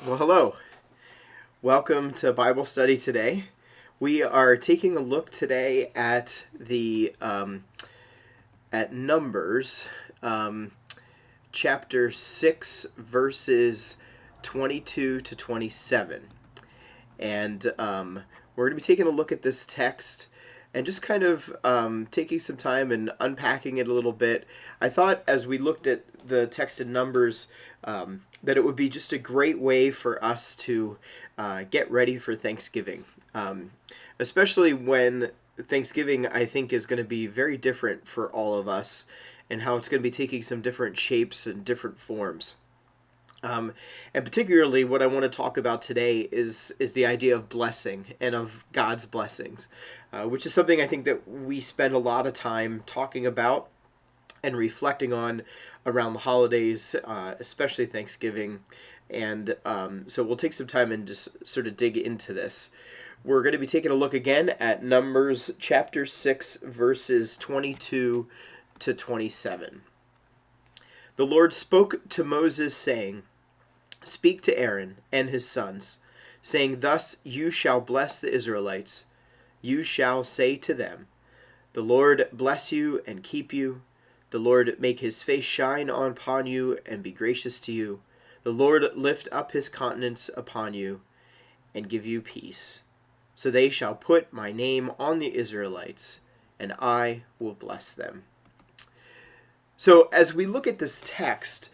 Well, hello. Welcome to Bible study today. We are taking a look today at the at Numbers, um, chapter 6, verses 22 to 27, and we're going to be taking a look at this text and just kind of taking some time and unpacking it a little bit. I thought as we looked at the text in Numbers that it would be just a great way for us to get ready for Thanksgiving, especially when Thanksgiving, I think, is going to be very different for all of us and how it's going to be taking some different shapes and different forms. And particularly, what I want to talk about today is the idea of blessing and of God's blessings, which is something I think that we spend a lot of time talking about and reflecting on around the holidays, especially Thanksgiving. And so we'll take some time and just sort of dig into this. We're going to be taking a look again at Numbers chapter 6, verses 22 to 27. The Lord spoke to Moses, saying, "Speak to Aaron and his sons, saying, Thus you shall bless the Israelites. You shall say to them, The Lord bless you and keep you. The Lord make his face shine upon you and be gracious to you. The Lord lift up his countenance upon you and give you peace. So they shall put my name on the Israelites, and I will bless them." So as we look at this text,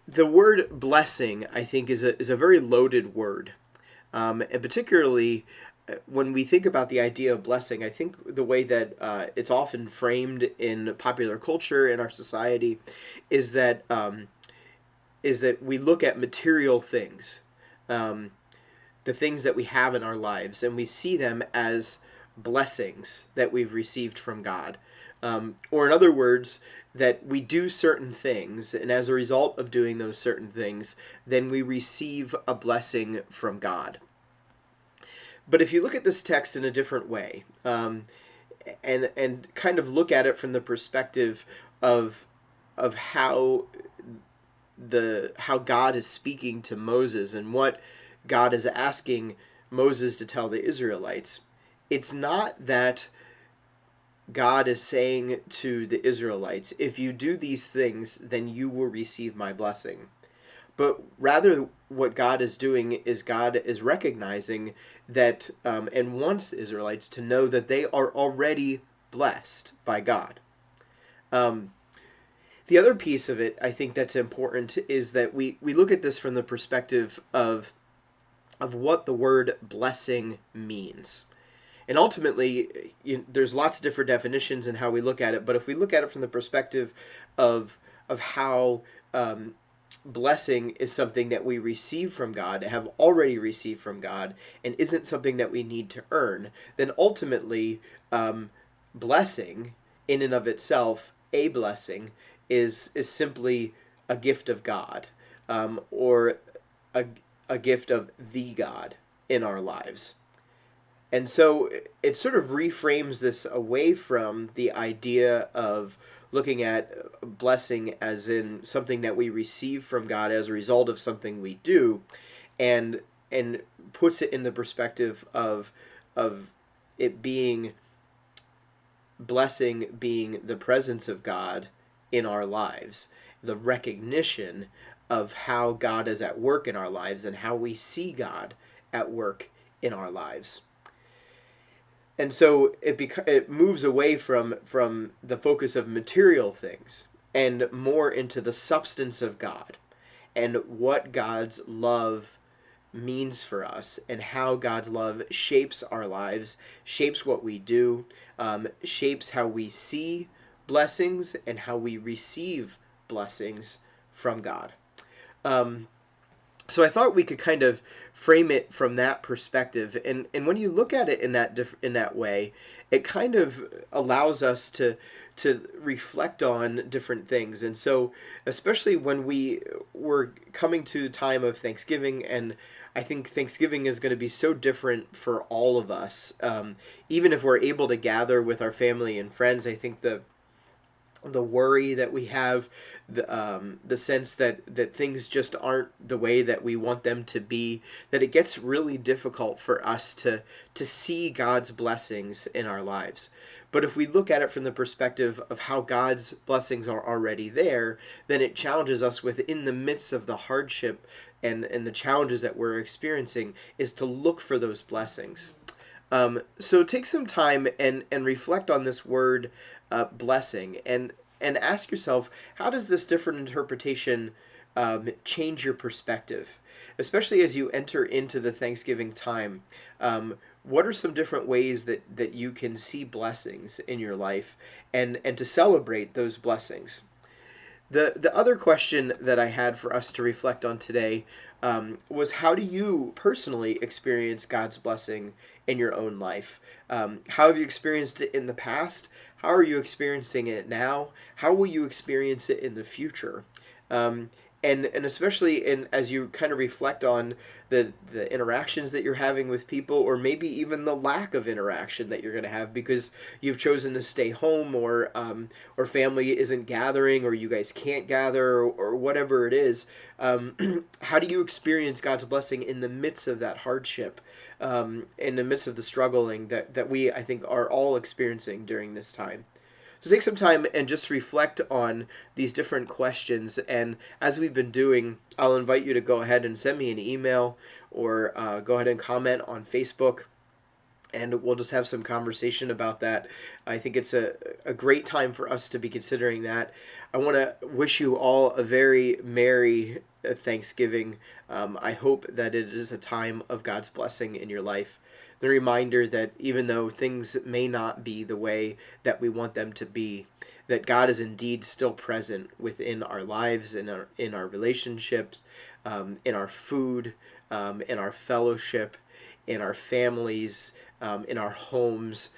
the word blessing, I think, is a very loaded word. And particularly when we think about the idea of blessing, I think the way that it's often framed in popular culture in our society is that we look at material things, the things that we have in our lives, and we see them as blessings that we've received from God. Or in other words, that we do certain things, and as a result of doing those certain things, then we receive a blessing from God. But if you look at this text in a different way, and kind of look at it from the perspective of how God is speaking to Moses and what God is asking Moses to tell the Israelites, it's not that God is saying to the Israelites, if you do these things, then you will receive my blessing. But rather, what God is doing is God is recognizing that and wants the Israelites to know that they are already blessed by God. The other piece of it, I think, that's important is that we look at this from the perspective of what the word blessing means. And ultimately, there's lots of different definitions in how we look at it, but if we look at it from the perspective of how blessing is something that we receive from God, have already received from God, and isn't something that we need to earn, then ultimately, blessing in and of itself, a blessing, is simply a gift of God, or a gift of the God in our lives. And so it sort of reframes this away from the idea of looking at blessing as in something that we receive from God as a result of something we do, and puts it in the perspective of it being blessing being the presence of God in our lives, the recognition of how God is at work in our lives and how we see God at work in our lives. And so it moves away from the focus of material things and more into the substance of God and what God's love means for us and how God's love shapes our lives, shapes what we do, shapes how we see blessings and how we receive blessings from God. So I thought we could kind of frame it from that perspective, and when you look at it in that way, it kind of allows us to reflect on different things. And so, especially when we're coming to the time of Thanksgiving, and I think Thanksgiving is going to be so different for all of us. Even if we're able to gather with our family and friends, I think the worry that we have, the sense that things just aren't the way that we want them to be, that it gets really difficult for us to see God's blessings in our lives. But if we look at it from the perspective of how God's blessings are already there, then it challenges us within the midst of the hardship and the challenges that we're experiencing is to look for those blessings. So take some time and reflect on this word blessing and ask yourself, how does this different interpretation change your perspective? Especially as you enter into the Thanksgiving time, what are some different ways that you can see blessings in your life and to celebrate those blessings? The other question that I had for us to reflect on today was, how do you personally experience God's blessing in your own life? How have you experienced it in the past? How are you experiencing it now? How will you experience it in the future? Um, and especially as you kind of reflect on the interactions that you're having with people, or maybe even the lack of interaction that you're going to have because you've chosen to stay home, or family isn't gathering, or you guys can't gather, or whatever it is. How do you experience God's blessing in the midst of that hardship, in the midst of the struggling that we, I think, are all experiencing during this time? So take some time and just reflect on these different questions. And as we've been doing, I'll invite you to go ahead and send me an email, or go ahead and comment on Facebook, and we'll just have some conversation about that. I think it's a great time for us to be considering that. I want to wish you all a very merry Thanksgiving. I hope that it is a time of God's blessing in your life. The reminder that even though things may not be the way that we want them to be, that God is indeed still present within our lives, in our relationships, in our food, in our fellowship, in our families, in our homes,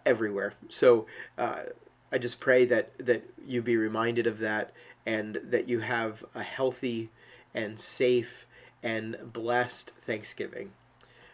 everywhere. So I just pray that you be reminded of that, and that you have a healthy and safe and blessed Thanksgiving.